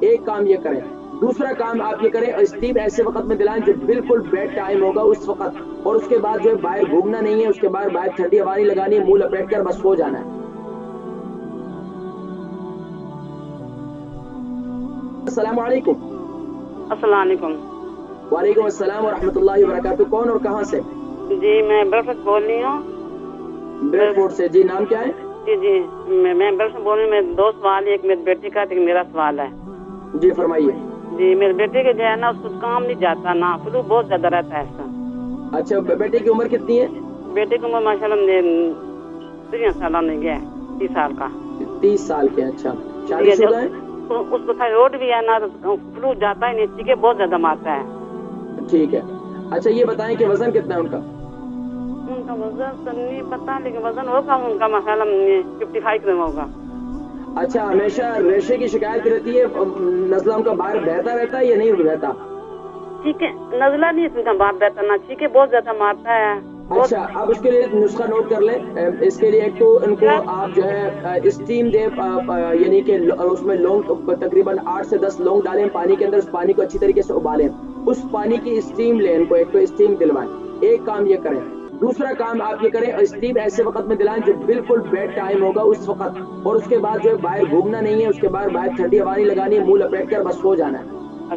एक काम ये करें। दूसरा काम आप ये करें, स्टीम ऐसे वक्त में दिलाएं जब बिल्कुल बेड टाइम होगा उस वक्त, और उसके बाद जो है बाहर घूमना नहीं है, उसके बाद बाहर ठंडी हवा नहीं लगानी है, मुंह लपेट कर बस सो जाना है। अस्सलाम वालेकुम। अस्सलाम वालेकुम। वालेकुम अस्सलाम व रहमतुल्लाहि व बरकातुहू। कौन और कहाँ से? जी मैं ब्रेडफोर्ड बोल रही हूँ। ब्रेडफोर्ड से। जी नाम क्या है? जी जी मैं ब्रेडफोर्ड बोल रही हूँ। मेरे दो सवाल है, एक मेरी बेटी का एक मेरा सवाल है। जी फरमाइए। जी मेरे बेटे के जो है ना उसको काम नहीं जाता ना, फ्लू बहुत ज्यादा रहता है इसका। अच्छा, बेटे की उम्र कितनी है? बेटे की उम्र माशाल्लाह 3 साल नहीं गया, 30 साल का। 30 साल के। अच्छा, शादीशुदा है? उसको थायराइड भी है ना, तो फ्लू जाता ही नहीं, चीखे बहुत ज्यादा मारता है। ठीक है। अच्छा ये बताएं कि वजन कितना है उनका? उनका वजन तो नहीं पता, लेकिन वजन होगा उनका माशाल्लाह 55 ग्राम होगा। अच्छा, हमेशा रेशे की शिकायत रहती है? नजला उनका बाहर बहता रहता है या नहीं बहता? चीखे नजला नहीं उनका बाहर बहता ना, चीखे बहुत ज्यादा मारता है। अच्छा, अब इसके लिए नुस्खा नोट कर लें। इसके लिए एक तो इनको आप जो है स्टीम दे, यानी कि उसमें लौंग तकरीबन 8 से 10 लौंग डालें पानी के अंदर, उस पानी को अच्छी तरीके से उबालें, उस पानी की स्टीम लें, इनको एक तो स्टीम दिलवाएं। एक काम ये करें। दूसरा काम आप ये करें, स्टीम ऐसे वक्त में दिलाएं जब बिल्कुल बेड टाइम होगा उस वक्त, और उसके बाद जो है बाहर घूमना नहीं है, उसके बाद बाहर ठंडी हवा नहीं लगानी है, मुंह लपेट कर बस सो जाना है।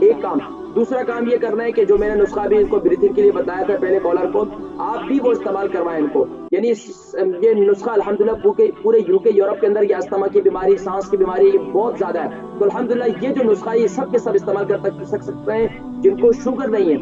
एक काम। दूसरा काम ये करना है कि जो मैंने नुस्खा भी इनको ब्रीथिंग के लिए बताया था पहले कॉलर को, आप भी वो इस्तेमाल करवाएं इनको। यानी ये नुस्खा अल्हम्दुलिल्लाह पूरे यूके यूरोप के अंदर ये अस्थमा की बीमारी, सांस की बीमारी ये बहुत ज्यादा है, तो अल्हम्दुलिल्लाह ये जो नुस्खा है ये सब के सब इस्तेमाल कर सकते हैं जिनको शुगर नहीं है।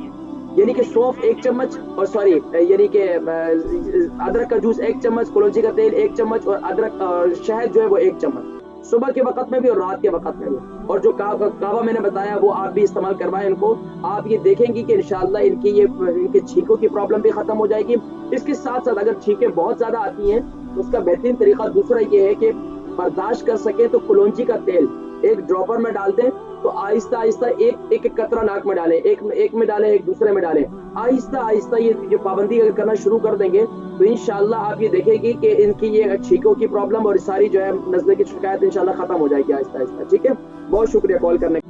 यानी कि सौंफ 1 चम्मच, और सॉरी यानी कि अदरक का जूस 1 चम्मच, कलौंजी का तेल 1 चम्मच, और अदरक और शहद जो है वो 1 चम्मच, सुबह के वक्त में भी और रात के वक्त में भी। और जो कावा मैंने बताया वो आप भी इस्तेमाल करवाएं इनको। आप ये देखेंगे कि इंशाल्लाह इनके छींकों की प्रॉब्लम भी खत्म हो जाएगी। इसके साथ साथ अगर छींकें बहुत ज्यादा आती हैं तो उसका बेहतरीन तरीका दूसरा ये है कि बर्दाश्त कर सके तो कलौंजी का तेल एक ड्रॉपर में डाल दें, तो आहिस्ता आहिस्ता एक कतरा नाक में डालें, एक में डालें, एक दूसरे में डालें, आहिस्ता आहिस्ता ये जो पाबंदी अगर करना शुरू कर देंगे तो इंशाल्लाह आप ये देखेंगे कि इनकी ये छींकों की प्रॉब्लम और सारी जो है नज़ले की शिकायत इंशाल्लाह खत्म हो जाएगी आहिस्ता आहिस्ता। ठीक है, बहुत शुक्रिया कॉल करने